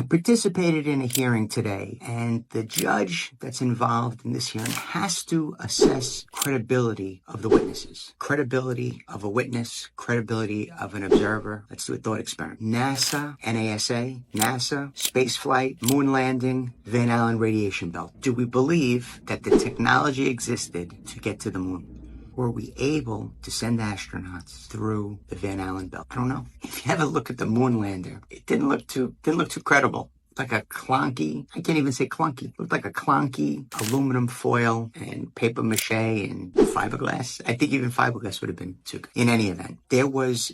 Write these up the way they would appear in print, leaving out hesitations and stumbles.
participated in a hearing today, and the judge that's involved in this hearing has to assess credibility of the witnesses. Credibility of a witness, credibility of an observer. Let's do a thought experiment. NASA, NASA, spaceflight, moon landing, Van Allen radiation belt. Do we believe that the technology existed to get to the moon? Were we able to send astronauts through the Van Allen belt? I don't know. If you ever look at the moon lander, it didn't look too credible. Like a clunky, I can't even say clunky. It looked like a clunky aluminum foil and paper mache and fiberglass. I think even fiberglass would have been too good. In any event, there was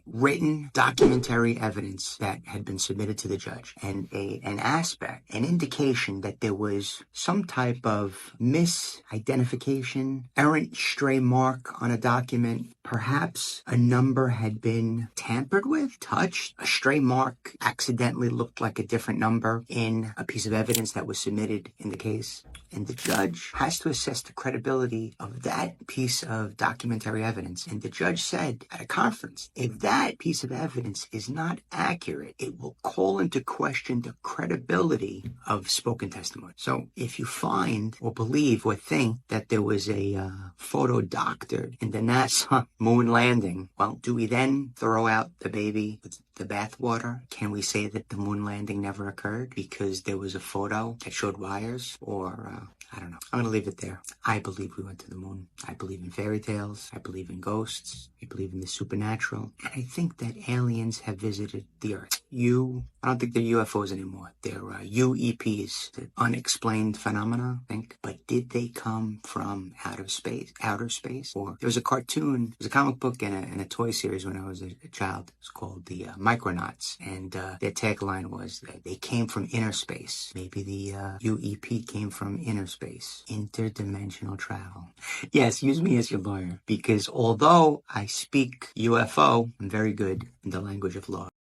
written documentary evidence that had been submitted to the judge, and an indication that there was some type of misidentification, errant stray mark on a document. Perhaps a number had been tampered with, touched. A stray mark accidentally looked like a different number in a piece of evidence that was submitted in the case. And the judge has to assess the credibility of that piece of documentary evidence. And the judge said at a conference, if that piece of evidence is not accurate, it will call into question the credibility of spoken testimony. So if you find or believe or think that there was a photo doctored in the NASA moon landing, well, do we then throw out the baby with the bathwater? Can we say that the moon landing never occurred because there was a photo that showed wires? Or I don't know. I'm going to leave it there. I believe we went to the moon. I believe in fairy tales. I believe in ghosts. I believe in the supernatural. And I think that aliens have visited the Earth. I don't think they're UFOs anymore. They're UEPs, the unexplained phenomena, I think. But did they come from outer space? Or there was a cartoon, there was a comic book and a toy series when I was a child. It's called the Micronauts. And their tagline was that they came from inner space. Maybe the UEP came from inner space. Interdimensional travel. Yes, use me as your lawyer. Because although I speak UFO, I'm very good in the language of law.